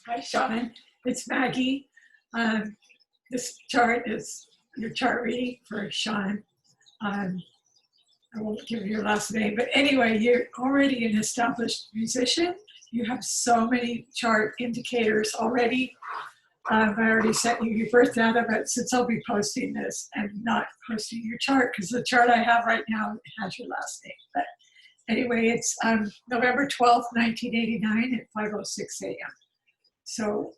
Hi, Sean. It's Maggie. This chart is your chart reading for Sean. Um, I won't give you your last name, but anyway, you're already an established musician. You have so many chart indicators already. I already sent you your birth data, but since I'll be posting this and not posting your chart, because the chart I have right now has your last name. But anyway, it's November 12th, 1989 at 5:06 a.m. So,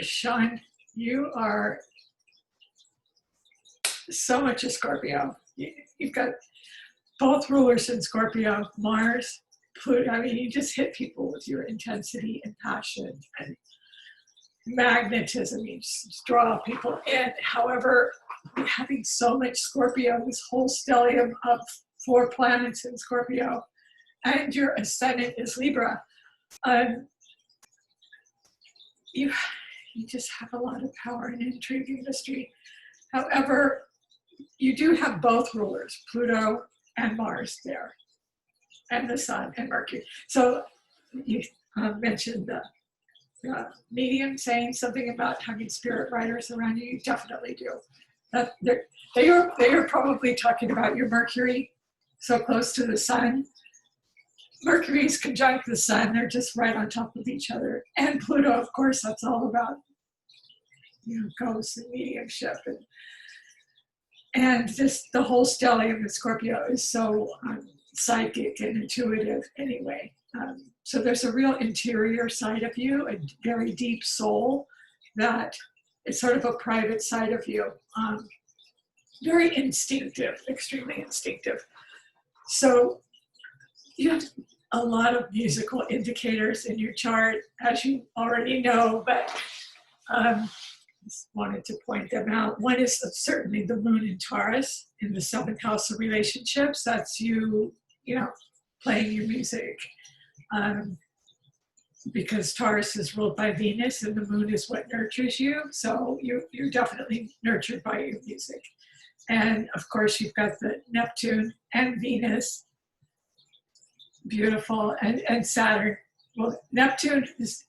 Sean, you are so much a Scorpio. You've got both rulers in Scorpio, Mars, Pluto. I mean, you just hit people with your intensity and passion and magnetism. You just draw people in. However, having so much Scorpio, this whole stellium of 4 planets in Scorpio, and your ascendant is Libra, you just have a lot of power and intrigue and mystery. However, you do have both rulers, Pluto and Mars there, and the Sun and Mercury. So you mentioned the medium saying something about having spirit riders around you. You definitely do. They are probably talking about your Mercury so close to the Sun. Mercury's conjunct the Sun. They're just right on top of each other. And Pluto, of course, that's all about ghosts and mediumship and just the whole stellium of Scorpio is so psychic and intuitive anyway. So there's a real interior side of you, a very deep soul that is sort of a private side of you. Very instinctive, extremely instinctive. So you have a lot of musical indicators in your chart, as you already know, but just wanted to point them out. One is certainly the moon in Taurus in the 7th house of relationships. That's you playing your music. Because Taurus is ruled by Venus and the moon is what nurtures you. So you're definitely nurtured by your music. And of course, you've got the Neptune and Venus, beautiful, and Saturn. Well, Neptune is,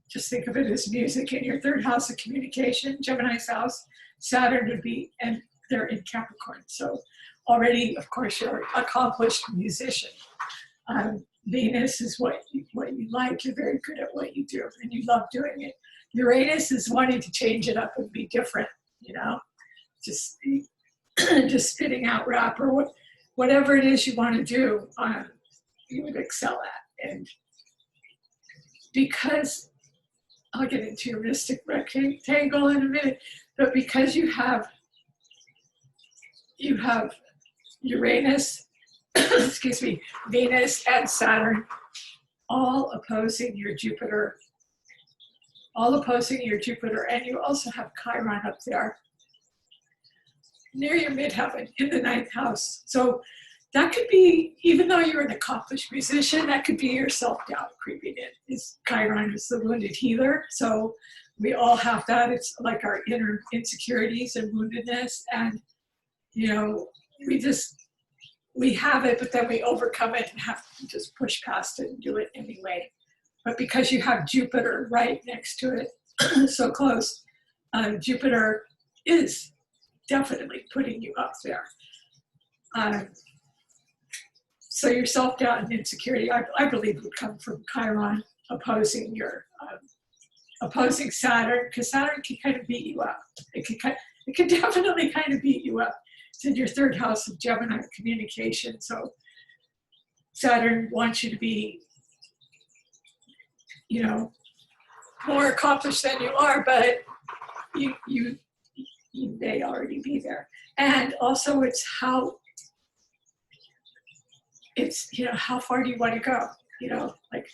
just think of it as music in your 3rd house of communication, Gemini's house. Saturn would be, and they're in Capricorn. So already, of course, you're an accomplished musician. Venus is what you like. You're very good at what you do, and you love doing it. Uranus is wanting to change it up and be different, just spitting out rap or whatever it is you want to do, you would excel at. And because I'll get into your mystic rectangle in a minute, but because you have Uranus, excuse me, Venus and Saturn all opposing your Jupiter, and you also have Chiron up there near your midheaven in the 9th house. So that could be, even though you're an accomplished musician, that could be your self-doubt creeping in. Chiron is the wounded healer, so we all have that. It's like our inner insecurities and woundedness, and we have it, but then we overcome it and have to just push past it and do it anyway. But because you have Jupiter right next to it, so close, Jupiter is definitely putting you up there. So your self-doubt and insecurity, I believe, would come from Chiron opposing Saturn, because Saturn can kind of beat you up. It can definitely kind of beat you up. It's in your 3rd house of Gemini communication. So Saturn wants you to be, more accomplished than you are, but you may already be there. And also it's how far do you want to go? Like,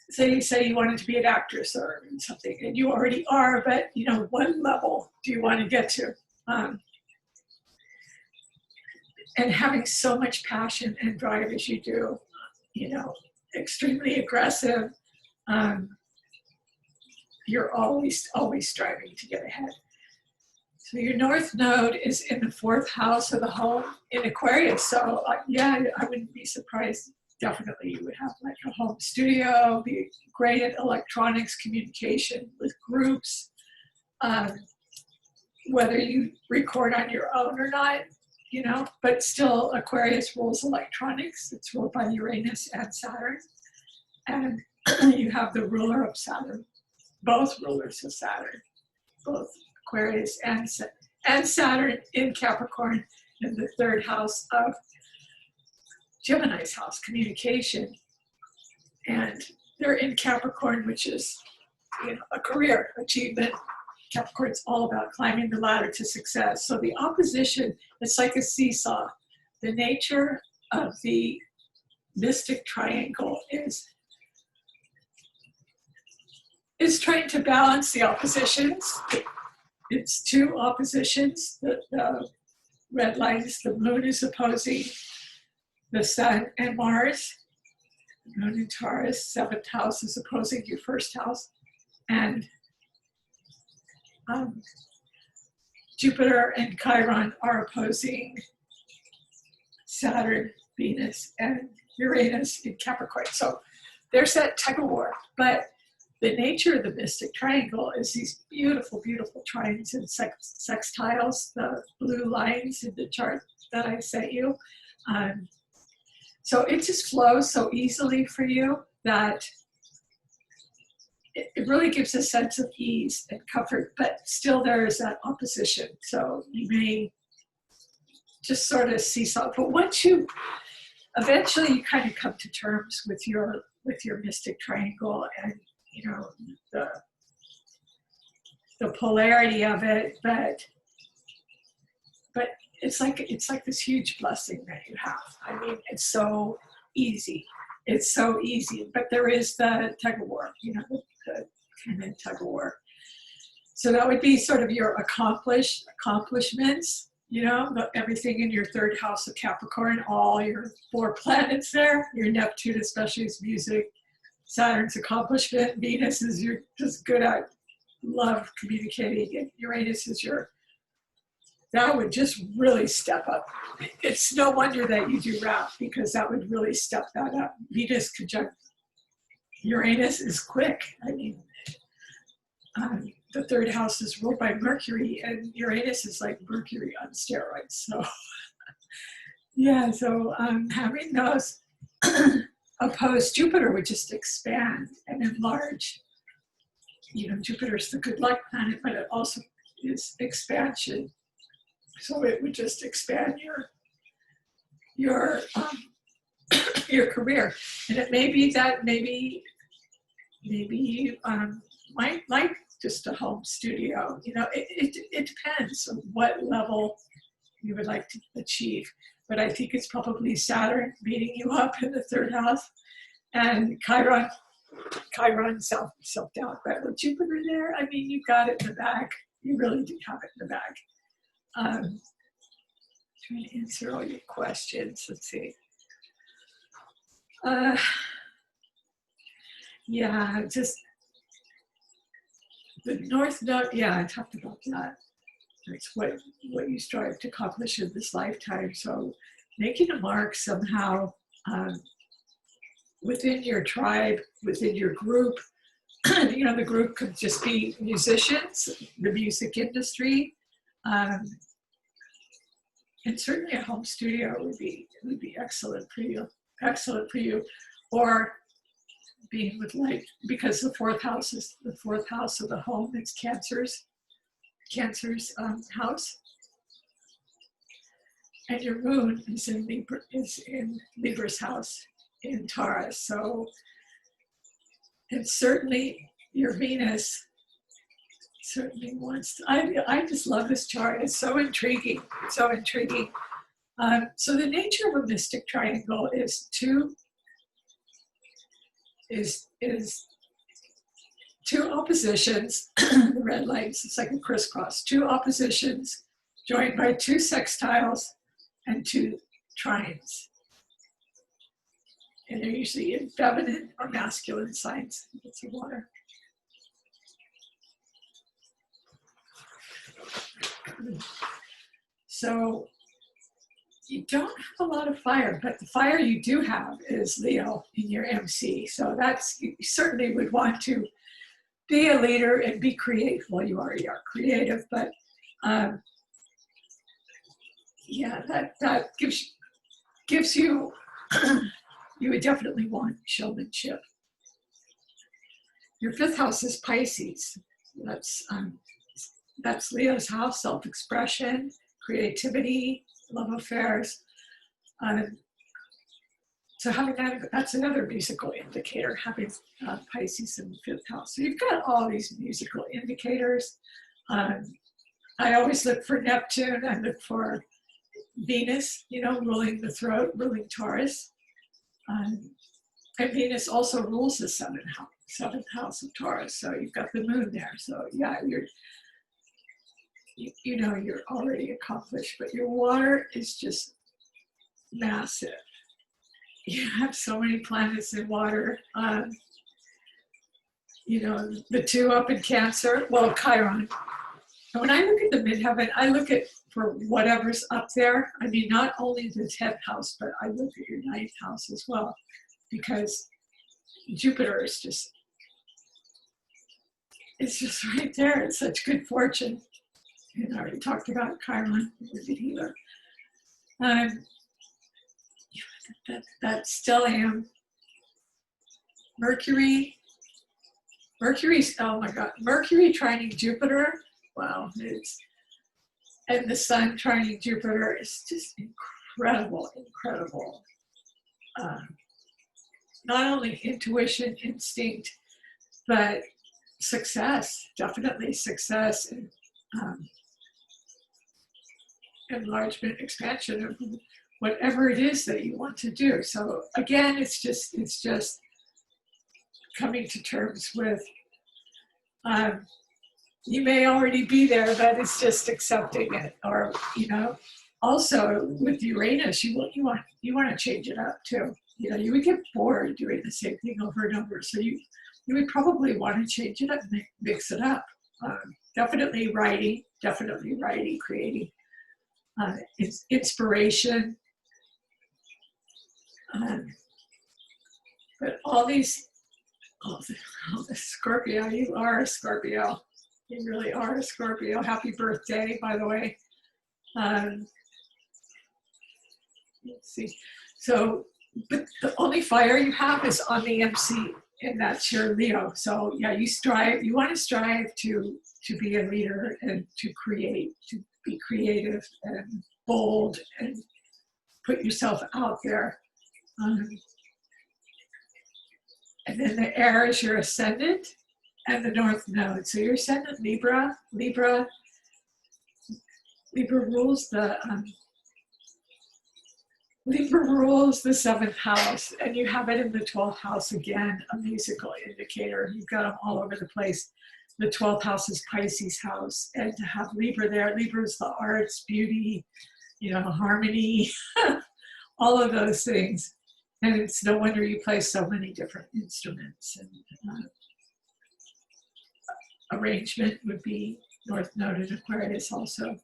say you wanted to be an actress or something, and you already are, but what level do you want to get to? And having so much passion and drive as you do, extremely aggressive, you're always striving to get ahead. So your North Node is in the 4th house of the home in Aquarius. So I wouldn't be surprised definitely you would have like a home studio, be great at electronics, communication with groups, whether you record on your own or not, you know, but still Aquarius rules electronics. It's ruled by Uranus and Saturn. And you have the ruler of Saturn, both rulers of Saturn, both Aquarius and Saturn in Capricorn in the third house of Gemini's house, communication. And they're in Capricorn, which is, you know, a career achievement. Capricorn's all about climbing the ladder to success. So the opposition, it's like a seesaw. The nature of the mystic triangle is trying to balance the oppositions. It's two oppositions. The red lines, the moon is opposing the sun and Mars. The moon in Taurus, seventh house is opposing your first house. And Jupiter and Chiron are opposing Saturn, Venus, and Uranus in Capricorn. So there's that tug of war. But the nature of the mystic triangle is these beautiful, beautiful trines and sextiles, the blue lines in the chart that I sent you. So it just flows so easily for you that it really gives a sense of ease and comfort, but still there is that opposition. So you may just sort of seesaw, but once you, eventually you kind of come to terms with your mystic triangle and, you know, the polarity of it, but it's like this huge blessing that you have. I mean, it's so easy. It's so easy, but there is the tug of war, you know, the kind of tug of war. So that would be sort of your accomplishments, you know, everything in your third house of Capricorn, all your 4 planets there, your Neptune especially is music, Saturn's accomplishment, Venus is you're just good at love communicating, and Uranus is that would just really step up. It's no wonder that you do rap, because that would really step that up. Venus conjunct Uranus is quick. I mean, the third house is ruled by Mercury, and Uranus is like Mercury on steroids. So, yeah, so having those opposed Jupiter would just expand and enlarge. You know, Jupiter's the good luck planet, but it also is expansion. So it would just expand your career, and it may be that maybe you might like just a home studio. You know, it depends on what level you would like to achieve. But I think it's probably Saturn beating you up in the third house, and Chiron self-doubt. But with Jupiter there, I mean, you got it in the bag. You really do have it in the bag. Trying to answer all your questions. Let's see. Yeah, just the North Node. Yeah, I talked about that. It's what you strive to accomplish in this lifetime. So making a mark somehow within your tribe, within your group. You know, the group could just be musicians, the music industry. And certainly a home studio would be excellent for you. Excellent for you. Or being with light, because the fourth house of the home. It's Cancer's house. And your moon is in Libra's house in Taurus. So, and certainly your Venus certainly wants to, I just love this chart. It's so intriguing. So intriguing. So the nature of a mystic triangle is two oppositions. The red lines, it's like a crisscross. 2 oppositions joined by 2 sextiles and 2 trines. And they're usually in feminine or masculine signs. Get some water. So you don't have a lot of fire, but the fire you do have is Leo in your MC. So that's, you certainly would want to be a leader and be creative. Well, you already are creative, but yeah, that gives you, you would definitely want showmanship. Your fifth house is Pisces. That's Leo's house, self-expression, creativity, love affairs. So having that's another musical indicator, having Pisces in the fifth house. So you've got all these musical indicators. I always look for Neptune. I look for Venus, ruling the throat, ruling Taurus. And Venus also rules the seventh house of Taurus. So you've got the moon there. So yeah, you're already accomplished, but your water is just massive. You have so many planets in water. The two up in Cancer, well, Chiron. And when I look at the midheaven, I look at for whatever's up there. I mean, not only the 10th house, but I look at your 9th house as well, because Jupiter is it's just right there. It's such good fortune. And I already talked about Chiron, the healer. That stellium. Mercury's, oh my God, Mercury trining Jupiter. Wow, and the sun trining Jupiter is just incredible. Not only intuition, instinct, but success, definitely success, and enlargement, expansion of whatever it is that you want to do. So again, it's just coming to terms with, you may already be there, but it's just accepting it. Or, also with Uranus, you want to change it up too. You would get bored doing the same thing over and over. So you would probably want to change it up, mix it up. Definitely writing, creating, inspiration. But all the Scorpio, you are a Scorpio. You really are a Scorpio. Happy birthday, by the way. Let's see. So, but the only fire you have is on the MC, and that's your Leo. So yeah, you want to strive to be a leader and to create, to be creative and bold and put yourself out there. And then the air is your ascendant and the north node. So your ascendant Libra rules the 7th house, and you have it in the 12th house again, a musical indicator. You've got them all over the place. The 12th house is Pisces house, and to have Libra there, Libra is the arts, beauty, harmony, all of those things. And it's no wonder you play so many different instruments. And arrangement would be North Node in Aquarius, also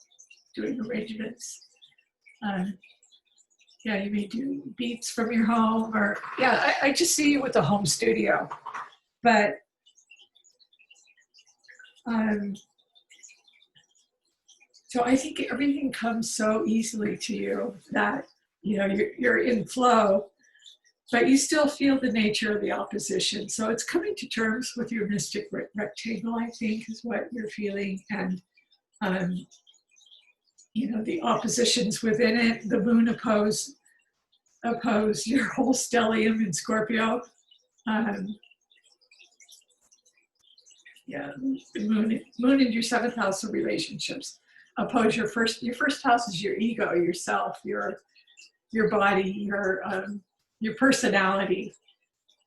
doing arrangements. Yeah, you may do beats from your home, or yeah, I just see you with a home studio. But so I think everything comes so easily to you that you're in flow. But you still feel the nature of the opposition. So it's coming to terms with your mystic rectangle, I think, is what you're feeling. And, the oppositions within it, the moon oppose your whole stellium in Scorpio. Yeah, the moon in your 7th house of relationships oppose your first house is your ego, yourself, your body, your personality.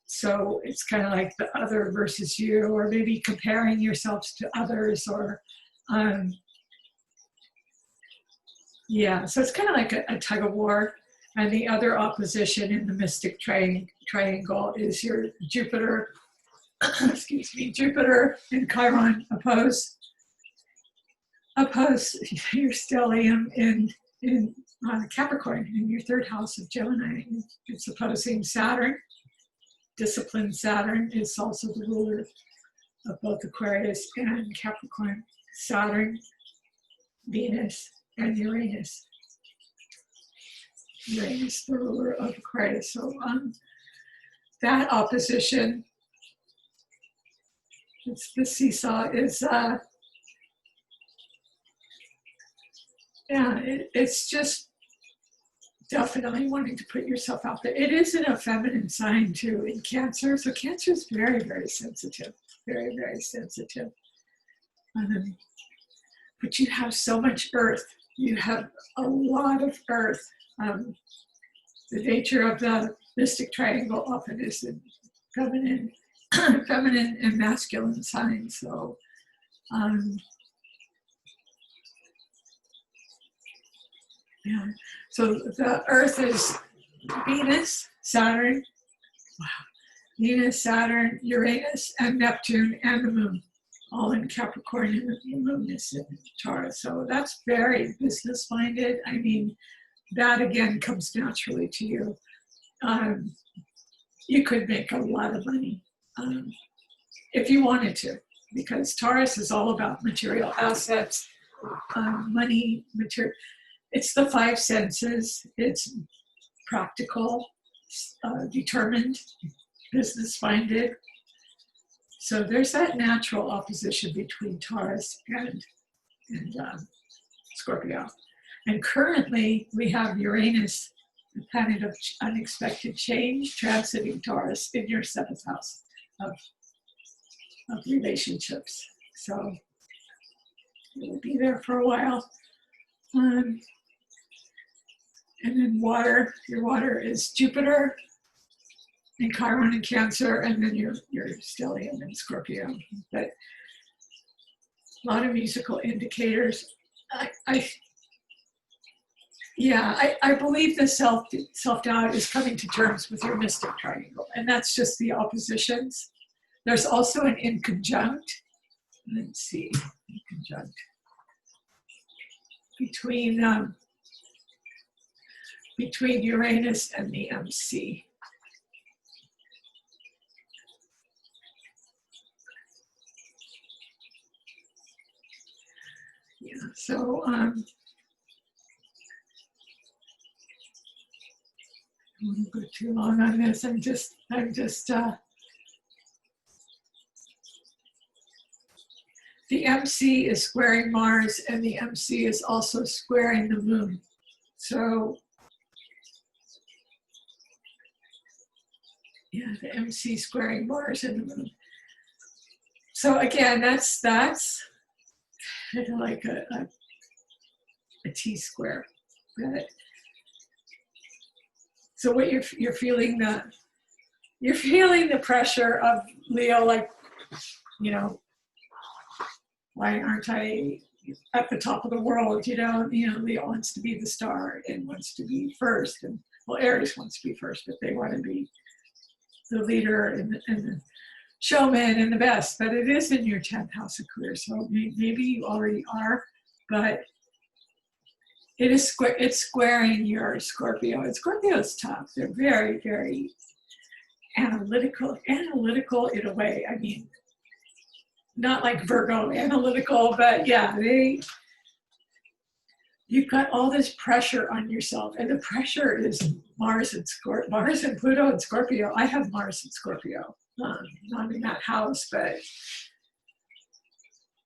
So it's kind of like the other versus you, or maybe comparing yourselves to others, or so it's kind of like a tug of war. And the other opposition in the mystic triangle is your Jupiter, Jupiter and Chiron oppose your stellium in Capricorn in your third house of Gemini. It's opposing Saturn. Disciplined Saturn is also the ruler of both Aquarius and Capricorn. Saturn, Venus, and Uranus. Uranus, the ruler of Aquarius. So that opposition, the seesaw is, it's just definitely wanting to put yourself out there. It is in a feminine sign too in Cancer. So Cancer is very, very sensitive, very, very sensitive. But you have so much earth. You have a lot of earth. The nature of the mystic triangle often is in feminine, feminine and masculine signs. So yeah. So the earth is Venus, Saturn, wow. Venus, Saturn, Uranus, and Neptune, and the moon, all in Capricorn, and the moon is in Taurus. So that's very business-minded. I mean, that again comes naturally to you. You could make a lot of money if you wanted to, because Taurus is all about material assets, money, material. It's the five senses. It's practical, determined, business-minded. So there's that natural opposition between Taurus and Scorpio. And currently we have Uranus, the planet of unexpected change, transiting Taurus in your seventh house of relationships. So it will be there for a while. And then water, your water is Jupiter and Chiron in Cancer, and then your stellium in Scorpio. But a lot of musical indicators. I believe the self-doubt is coming to terms with your mystic triangle, and that's just the oppositions. There's also an in conjunct. Let's see, in conjunct between Uranus and the MC. Yeah, so I won't go too long on this. I'm just the MC is squaring Mars, and the MC is also squaring the moon. So yeah, the MC squaring Mars and the moon. So again, that's kind of like a T-square. But so what you're feeling the pressure of Leo, like, you know, why aren't I at the top of the world? You know, Leo wants to be the star and wants to be first, and well, Aries wants to be first, but they want to be the leader and the showman and the best. But it is in your 10th house of career, so maybe you already are, but it's squaring your Scorpio. And Scorpio is tough. They're very, very analytical in a way. I mean, not like Virgo analytical, but yeah, you've got all this pressure on yourself, and the pressure is Mars and Pluto and Scorpio. I have Mars and Scorpio, not in that house, but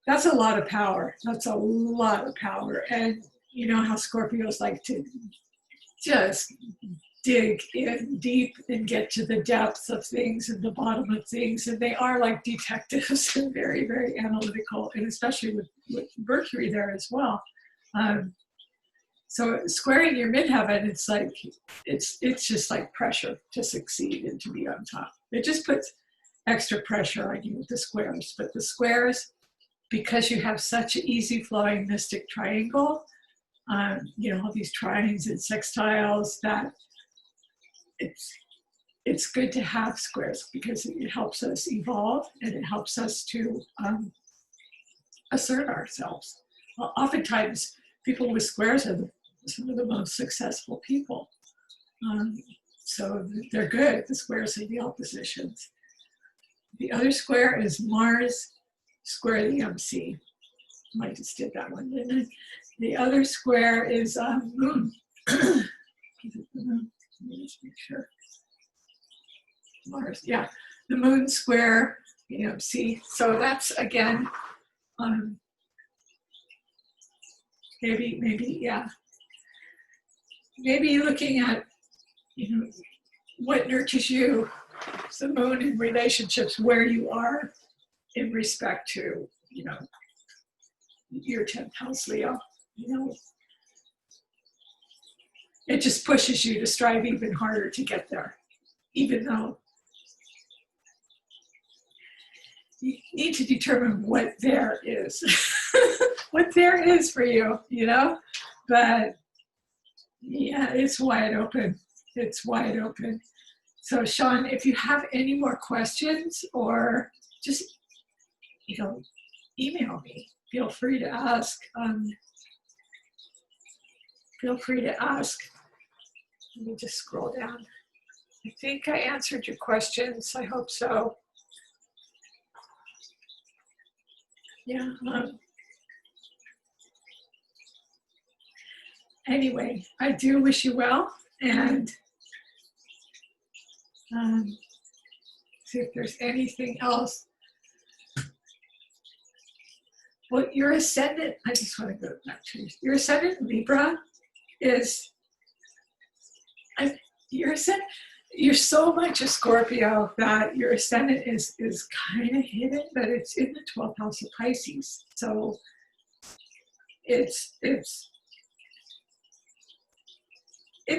that's a lot of power. That's a lot of power. And you know how Scorpios like to just dig in deep and get to the depths of things and the bottom of things. And they are like detectives and very, very analytical, and especially with Mercury there as well. So squaring your midheaven, it's like, it's just like pressure to succeed and to be on top. It just puts extra pressure on you with the squares. But the squares, because you have such an easy flowing mystic triangle, all these trines and sextiles, that it's good to have squares because it helps us evolve and it helps us to assert ourselves. Well, oftentimes people with squares are some of the most successful people. So they're good, the squares of the oppositions. The other square is Mars square the MC. I just did that one, didn't I? The other square is Moon. Let me just make sure. Mars, yeah. The Moon square the MC. So that's, again, maybe, yeah. Maybe looking at, what nurtures you, the Moon in relationships, where you are in respect to, your 10th house, Leo. It just pushes you to strive even harder to get there, even though you need to determine what there is, what there is for you, but yeah, it's wide open. It's wide open. So Sean, if you have any more questions or just, email me. Feel free to ask. Feel free to ask. Let me just scroll down. I think I answered your questions. I hope so. Yeah. Anyway, I do wish you well, and see if there's anything else. Well, your ascendant, I just want to go back to your ascendant Libra is, you're so much a Scorpio that your ascendant is kind of hidden, but it's in the 12th house of Pisces. So it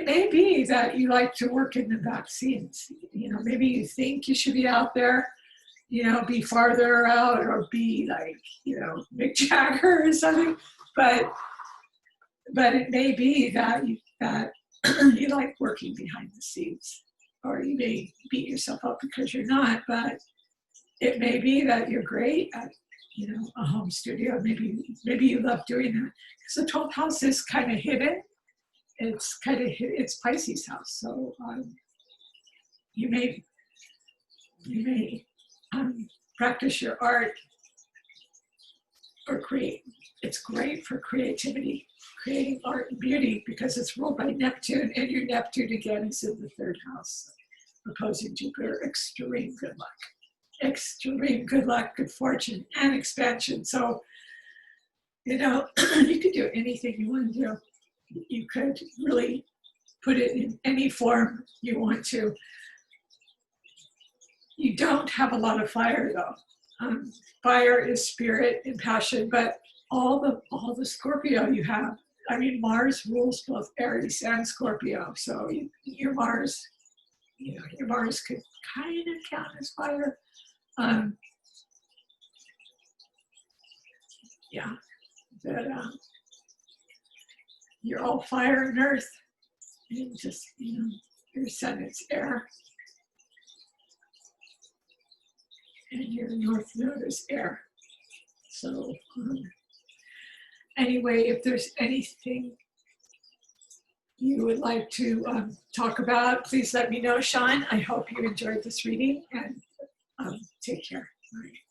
may be that you like to work in the back scenes. Maybe you think you should be out there, be farther out or be like, Mick Jagger or something. But it may be that you like working behind the scenes, or you may beat yourself up because you're not. But it may be that you're great at, a home studio. Maybe you love doing that because the 12th house is kind of hidden. It's Pisces house, so you may practice your art or create. It's great for creativity, creating art and beauty, because it's ruled by Neptune, and your Neptune again is in the 3rd house, opposing Jupiter. Extreme good luck, good fortune, and expansion. So, you could do anything you want to do. You could really put it in any form you want to. You don't have a lot of fire, though. Fire is spirit and passion, but all the Scorpio you have. I mean, Mars rules both Aries and Scorpio, so your Mars could kind of count as fire. Yeah, but you're all fire and earth, and just your ascendant's air. And your North Node is air. So anyway, if there's anything you would like to talk about, please let me know, Sean. I hope you enjoyed this reading, and take care. All right.